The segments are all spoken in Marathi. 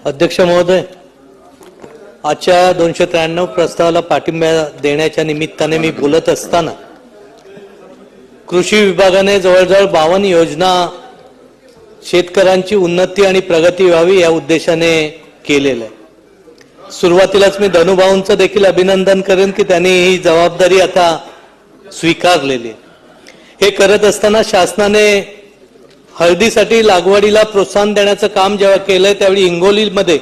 अध्यक्ष महोदय, आजच्या 293 प्रस्तावाला पाठिंबा देण्याच्या निमित्ताने मी बोलत असताना कृषी विभागाने जवळजवळ 52 योजना शेतकऱ्यांची उन्नती आणि प्रगती व्हावी या उद्देशाने केलेल्या आहे। सुरुवातीलाच मी धनुभाऊंचं देखील अभिनंदन करेन की त्यांनी ही जबाबदारी आता स्वीकारलेली आहे। हे करत असताना शासनाने हळदीसाठी लागवडीला प्रोत्साहन देण्याचं काम जेव्हा केलंय त्यावेळी हिंगोलीमध्ये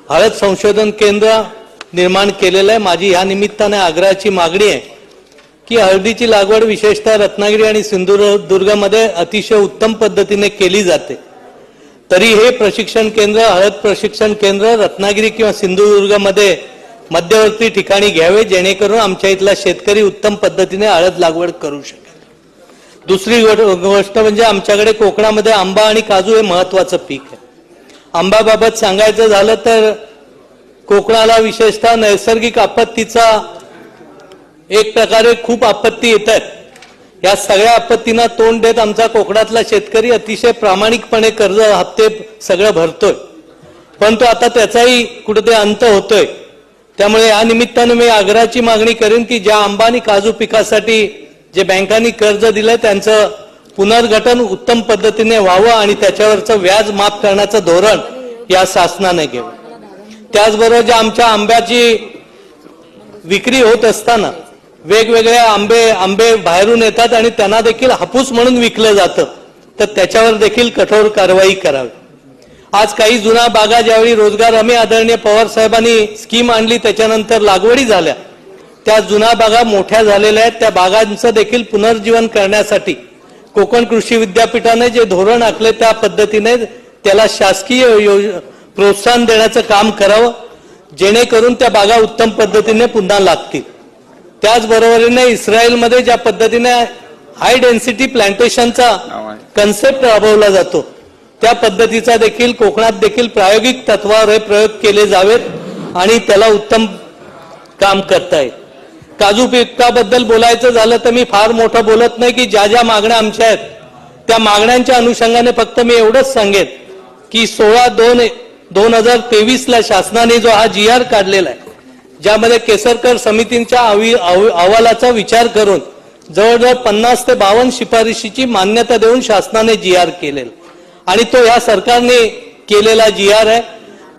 हळद संशोधन केंद्र निर्माण केलेलं आहे। माझी या निमित्ताने आग्रहाची मागणी आहे की हळदीची लागवड विशेषतः रत्नागिरी आणि सिंधुदुर्गमध्ये अतिशय उत्तम पद्धतीने केली जाते, तरी हे प्रशिक्षण केंद्र हळद प्रशिक्षण केंद्र रत्नागिरी किंवा सिंधुदुर्गमध्ये मध्यवर्ती ठिकाणी घ्यावे, जेणेकरून आमच्या इथला शेतकरी उत्तम पद्धतीने हळद लागवड करू शकेल। दुसरी गोष्ट म्हणजे आमच्याकडे कोकणामध्ये आंबा आणि काजू हे महत्त्वाचं पीक आहे। आंब्याबाबत सांगायचं झालं तर कोकणाला विशेषतः नैसर्गिक आपत्तीचा एक प्रकारे खूप आपत्ती येत आहेत। या सगळ्या आपत्तींना तोंड देत आमचा कोकणातला शेतकरी अतिशय प्रामाणिकपणे कर्ज हप्ते सगळं भरतोय, परंतु आता त्याचाही कुठेतरी अंत होतोय। त्यामुळे या निमित्ताने मी आग्रहाची मागणी करेन की ज्या आंबा आणि काजू पिकासाठी जे बँकांनी कर्ज दिलंय त्यांचं पुनर्गठन उत्तम पद्धतीने व्हावं आणि त्याच्यावरचं व्याज माफ करण्याचं धोरण या शासनाने घ्यावं। त्याचबरोबर ज्या आमच्या आंब्याची विक्री होत असताना वेगवेगळे आंबे बाहेरून येतात आणि त्यांना देखील हापूस म्हणून विकलं जातं, तर त्याच्यावर देखील कठोर कारवाई करावी। आज काही जुना बागा ज्यावेळी रोजगार हमी आदरणीय पवार साहेबांनी स्कीम आणली त्याच्यानंतर लागवडी झाल्या, त्या जुना बागा मोठ्या झालेल्या आहेत। त्या बागांचं देखील पुनर्जीवन करण्यासाठी कोकण कृषी विद्यापीठाने जे धोरण आखले त्या पद्धतीने त्याला शासकीय प्रोत्साहन देण्याचं काम करावं, जेणेकरून त्या बागा उत्तम पद्धतीने पुन्हा लागतील। त्याचबरोबरीने इस्रायलमध्ये ज्या पद्धतीने हाय डेन्सिटी प्लांटेशनचा कन्सेप्ट राबवला जातो त्या पद्धतीचा देखील कोकणात देखील प्रायोगिक तत्वावर हे प्रयोग केले जावेत आणि त्याला उत्तम काम करता येईल। काजू पिकाबद्दल बोलायचं झालं तर मी फार मोठं बोलत नाही की ज्या ज्या मागण्या आमच्या आहेत त्या मागण्यांच्या अनुषंगाने फक्त मी एवढंच सांगेन की 16/2/2023 ला शासनाने जो हा GR काढलेला आहे, ज्यामध्ये केसरकर समितींच्या अहवालाचा विचार करून जवळजवळ 50 ते 52 शिफारशीची मान्यता देऊन शासनाने GR केलेला आणि तो ह्या सरकारने केलेला GR आहे।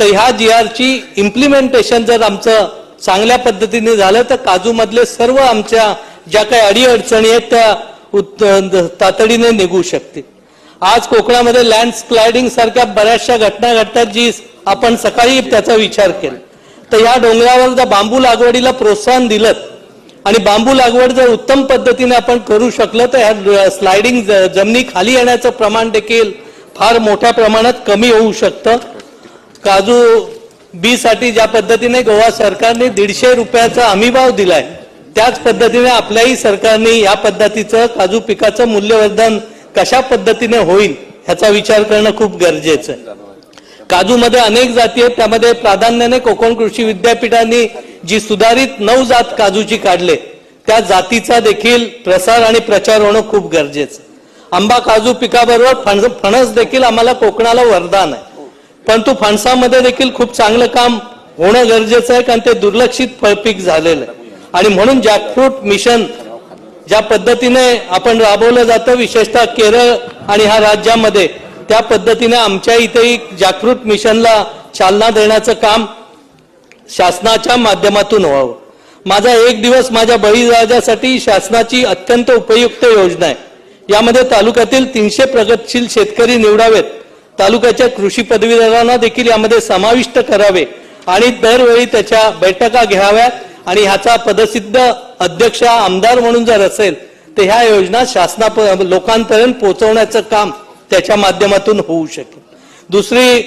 तर ह्या GR ची इम्प्लिमेंटेशन जर आमचं चांगल्या पद्धतीने झालं तर काजू मधले सर्व आमच्या ज्या काही अडीअडचणी आहेत त्या तातडीने निघू शकतील। आज कोकणामध्ये लँडस्लायडिंग सारख्या बऱ्याचशा घटना घडतात, जी आपण सकाळी त्याचा विचार केला तर या डोंगरावर जर बांबू लागवडीला प्रोत्साहन दिलं आणि बांबू लागवड जर उत्तम पद्धतीने आपण करू शकलो तर ह्या स्लायडिंग जमिनी खाली येण्याचं प्रमाण देखील फार मोठ्या प्रमाणात कमी होऊ शकतं। काजू बी साठी ज्या पद्धतीने गोवा सरकारने 150 रुपयाचा हमीभाव दिलाय, त्याच पद्धतीने आपल्याही सरकारने या पद्धतीचं काजू पिकाचं मूल्यवर्धन कशा पद्धतीने होईल ह्याचा विचार करणं खूप गरजेचं आहे। काजूमध्ये अनेक जाती आहेत, त्यामध्ये प्राधान्याने कोकण कृषी विद्यापीठाने जी सुधारित 9 जात काजूची काढले त्या जातीचा देखील प्रसार आणि प्रचार होणं खूप गरजेचं आहे। आंबा काजू पिकाबरोबर फणस देखील आम्हाला कोकणाला वरदान आहे, परंतु फणसामध्ये देखील खूप चांगलं काम होणं गरजेचं आहे, कारण ते दुर्लक्षित फळपीक झालेलं आहे। आणि म्हणून जॅकफ्रूट मिशन ज्या पद्धतीने आपण राबवलं जातं विशेषतः केरळ आणि ह्या राज्यामध्ये, त्या पद्धतीने आमच्या इथेही जॅकफ्रूट मिशनला चालना देण्याचं काम शासनाच्या माध्यमातून व्हावं। माझा एक दिवस माझ्या बळीराजासाठी शासनाची अत्यंत उपयुक्त योजना आहे। यामध्ये तालुक्यातील 300 प्रगतशील शेतकरी निवडावेत, तालुक्याच्या कृषी पदवीधरांना देखील यामध्ये समाविष्ट करावे आणि दरवेळी त्याच्या बैठका घ्याव्यात आणि ह्याचा पदसिद्ध अध्यक्ष आमदार म्हणून जर असेल तर ह्या योजना लोकांपर्यंत पोहोचवण्याचं काम त्याच्या माध्यमातून होऊ शकेल। दुसरी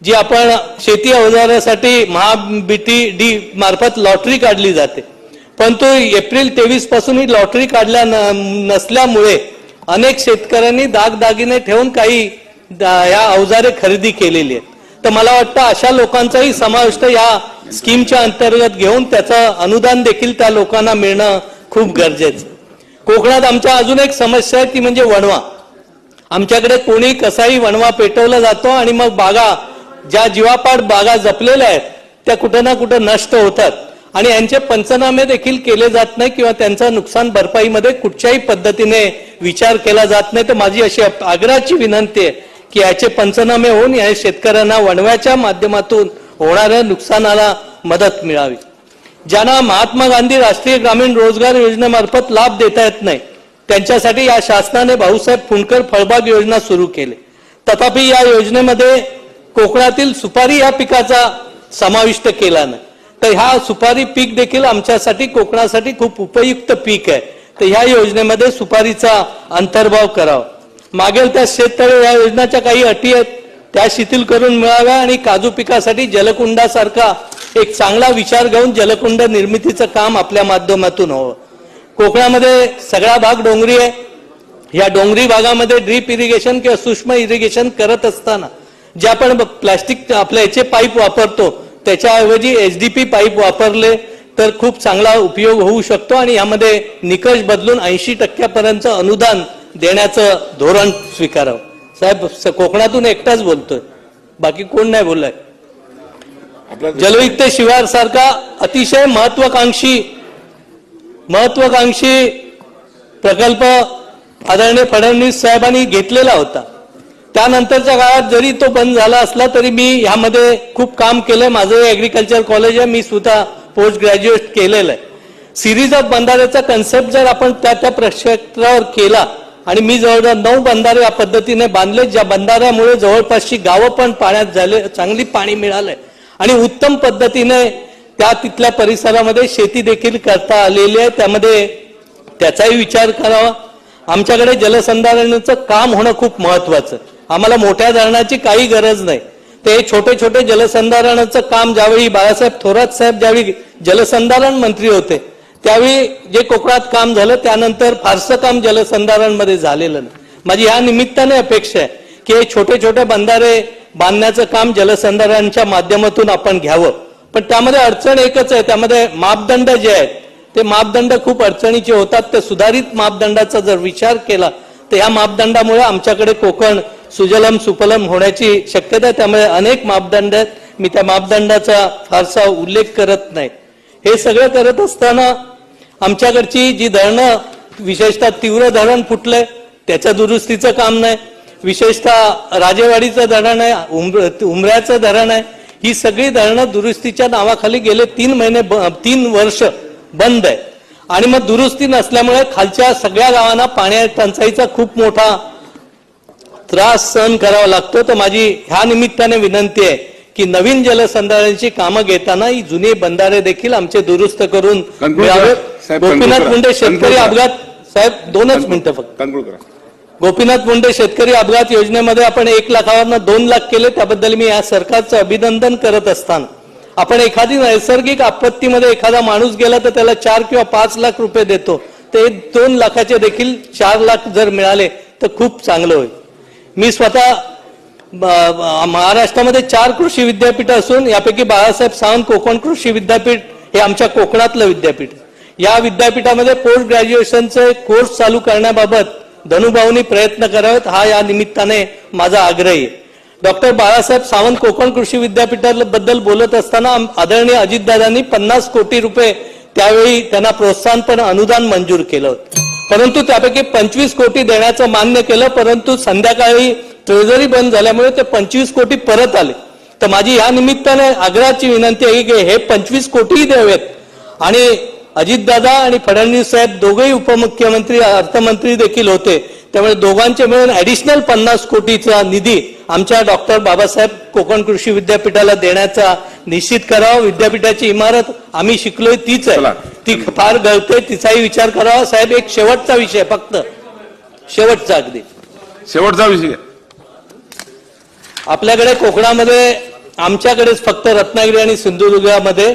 जी आपण शेती अवजारासाठी MBTD मार्फत लॉटरी काढली जाते, परंतु एप्रिल 23 पासून ही लॉटरी काढल्या नसल्यामुळे अनेक शेतकऱ्यांनी दागदागिने ठेवून काही या अवजारे खरेदी केलेली आहेत। तर मला वाटतं अशा लोकांचाही समावेश या स्कीमच्या अंतर्गत घेऊन त्याचं अनुदान देखील त्या लोकांना मिळणं खूप गरजेचं। कोकणात आमच्या अजून एक समस्या आहे ती म्हणजे वणवा। आमच्याकडे कोणी कसाही वणवा पेटवला जातो आणि मग बागा ज्या जीवापाड बागा जपलेल्या आहेत त्या कुठं ना कुठं नष्ट होतात आणि यांचे पंचनामे देखील केले जात नाही किंवा त्यांचा नुकसान भरपाईमध्ये कुठच्याही पद्धतीने विचार केला जात नाही. तर माझी अशी आग्रहाची विनंती आहे की याचे पंचनामे होऊन या शेतकऱ्यांना वणव्याच्या माध्यमातून होणाऱ्या नुकसानाला मदत मिळावी. ज्यांना महात्मा गांधी राष्ट्रीय ग्रामीण रोजगार योजनेमार्फत लाभ देता येत नाही त्यांच्यासाठी या शासनाने भाऊसाहेब फुंडकर फळबाग योजना सुरू केली. तथापि या योजनेमध्ये कोकणातील सुपारी या पिकाचा समाविष्ट केला नाही. तर ह्या सुपारी पीक देखील आमच्यासाठी कोकणासाठी खूप उपयुक्त पीक आहे. तर ह्या योजनेमध्ये सुपारीचा अंतर्भाव करावा. मागेल त्या शेततळे या योजनेच्या काही अटी आहेत त्या शिथिल करून मिळाव्या आणि काजू पिकासाठी जलकुंडासारखा एक चांगला विचार घेऊन जलकुंड निर्मितीचं काम आपल्या माध्यमातून हवं. कोकणामध्ये सगळा भाग डोंगरी आहे. या डोंगरी भागामध्ये ड्रीप इरिगेशन किंवा सूक्ष्म इरिगेशन करत असताना जे आपण प्लास्टिक आपल्या याचे पाईप वापरतो त्याच्याऐवजी एचडीपी पाईप वापरले तर खूप चांगला उपयोग होऊ शकतो आणि यामध्ये निकष बदलून 80% अनुदान देण्याचं धोरण स्वीकारावं. साहेब कोकणातून एकटाच बोलतोय, बाकी कोण नाही बोललाय. जलयुक्त शिवार सारखा अतिशय महत्वाकांक्षी प्रकल्प आदरणीय फडणवीस साहेबांनी घेतलेला होता. त्यानंतरच्या काळात जरी तो बंद झाला असला तरी मी ह्यामध्ये खूप काम केलंय. माझं ऍग्रिकल्चर कॉलेज आहे, मी स्वतः पोस्ट ग्रॅज्युएट केलेलं आहे. सिरीज ऑफ बंधाऱ्याचा कन्सेप्ट जर आपण त्या प्रक्षेत्रावर केला आणि मी जवळजवळ 9 बंधारे या पद्धतीने बांधले ज्या बंधाऱ्यामुळे जवळपासची गावं पण पाण्यात झाले, चांगली पाणी मिळालंय आणि उत्तम पद्धतीने त्या तिथल्या परिसरामध्ये शेती देखील करता आलेली आहे. त्यामध्ये त्याचाही विचार करावा. आमच्याकडे जलसंधारणाचं काम होणं खूप महत्वाचं. आम्हाला मोठ्या धरणाची काही गरज नाही. ते छोटे छोटे जलसंधारणाचं काम ज्यावेळी बाळासाहेब थोरात साहेब ज्यावेळी जलसंधारण मंत्री होते त्यावेळी जे कोकणात काम झालं त्यानंतर फारसं काम जलसंधारणमध्ये झालेलं नाही. माझी या निमित्ताने अपेक्षा आहे की हे छोटे छोटे बंधारे बांधण्याचं काम जलसंधारणाच्या माध्यमातून आपण घ्यावं. पण त्यामध्ये अडचण एकच आहे, त्यामध्ये मापदंड जे आहेत ते मापदंड खूप अडचणीचे होतात. ते सुधारित मापदंडाचा जर विचार केला तर या मापदंडामुळे आमच्याकडे कोकण सुजलम सुफलम होण्याची शक्यता आहे. त्यामुळे अनेक मापदंड आहेत, मी त्या मापदंडाचा फारसा उल्लेख करत नाही. हे सगळं करत असताना आमच्याकडची जी धरणं विशेषतः तीव्र धरण फुटलंय त्याच्या दुरुस्तीचं काम नाही. विशेषतः राजेवाडीचं धरण आहे, उमऱ्याचं धरण आहे. ही सगळी धरणं दुरुस्तीच्या नावाखाली गेले 3 वर्ष बंद आहे आणि मग दुरुस्ती नसल्यामुळे खालच्या सगळ्या गावांना पाण्या टंचाईचा खूप मोठा त्रास सहन करावा लागतो. तर माझी ह्या निमित्ताने विनंती आहे की नवीन जलसंधारणाची कामं घेताना ही जुने बंधारे देखील आमचे दुरुस्त करून मिळावे. गोपीनाथ मुंडे शेतकरी अपघात साहेब 2च मिनिटं फक्त. गोपीनाथ मुंडे शेतकरी अपघात योजनेमध्ये आपण 1 लाखावरनं 2 लाख केले, त्याबद्दल मी या सरकारचं अभिनंदन करत असताना आपण एखादी नैसर्गिक आपत्तीमध्ये एखादा माणूस गेला तर त्याला 4 किंवा 5 लाख रुपये देतो. ते 2 लाखाचे देखील 4 लाख जर मिळाले तर खूप चांगलं होईल. मी स्वतः महाराष्ट्रामध्ये 4 कृषी विद्यापीठ असून यापैकी बाळासाहेब सावंत कोकण कृषी विद्यापीठ हे आमच्या कोकणातलं विद्यापीठ. या विद्यापीठामध्ये पोस्ट ग्रॅज्युएशनचे कोर्स चालू करण्याबाबत धनुभाऊंनी प्रयत्न करावेत हा या निमित्ताने माझा आग्रह आहे. डॉक्टर बाळासाहेब सावंत कोकण कृषी विद्यापीठाबद्दल बोलत असताना आदरणीय अजितदादांनी 50 कोटी रुपये त्यावेळी त्यांना प्रोत्साहनपर अनुदान मंजूर केलं होतं. परंतु त्यापैकी 25 कोटी देण्याचं मान्य केलं, परंतु संध्याकाळी ट्रेझरी बंद झाल्यामुळे ते 25 कोटी परत आले. तर माझी या निमित्ताने आग्रहाची विनंती आहे की हे 25 कोटीही द्यावेत आणि अजितदादा आणि फडणवीस साहेब दोघेही उपमुख्यमंत्री अर्थमंत्री देखील होते, त्यामुळे दोघांचे मिळून ऍडिशनल 50 कोटीचा निधी आमच्या डॉक्टर बाबासाहेब कोकण कृषी विद्यापीठाला देण्याचा निश्चित करावा. विद्यापीठाची इमारत आम्ही शिकलोय तीच आहे, ती फार गळते, तिचाही विचार करावा. साहेब एक शेवटचा विषय, फक्त शेवटचा, अगदी शेवटचा विषय. आपल्याकडे कोकणामध्ये आमच्याकडेच फक्त रत्नागिरी आणि सिंधुदुर्गामध्ये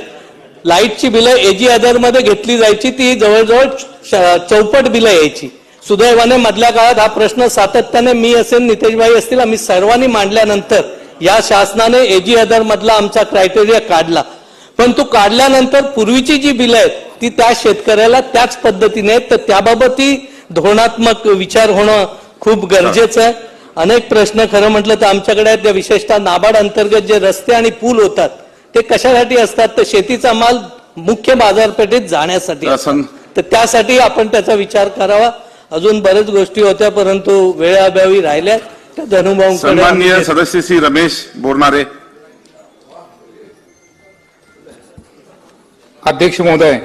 लाईटची बिलं एजी अदर मध्ये घेतली जायची, ती जवळजवळ 64 बिलं यायची. सुदैवाने मधल्या काळात हा प्रश्न सातत्याने मी असेल नितेशभाई असतील आम्ही सर्वांनी मांडल्यानंतर या शासनाने एजी अदर मधला आमचा क्रायटेरिया काढला. पण तो काढल्यानंतर पूर्वीची जी बिलं आहेत ती त्या शेतकऱ्याला त्याच पद्धतीने आहेत. तर त्याबाबतही धोरणात्मक विचार होणं खूप गरजेचं आहे. अनेक प्रश्न खरं म्हटलं तर आमच्याकडे आहेत, विशेषतः नाबार्ड अंतर्गत जे रस्ते आणि पूल होतात ते कशासाठी असतात, तर शेतीचा माल मुख्य बाजारपेठेत जाण्यासाठी असतात. तर त्यासाठी आपण त्याचा विचार करावा. अजून बरेच गोष्टी होत्या परंतु वेळाअभावी राहिल्या. त्या धनुभाऊंकडे सन्माननीय सदस्य श्री रमेश बोरनारे. अध्यक्ष महोदय,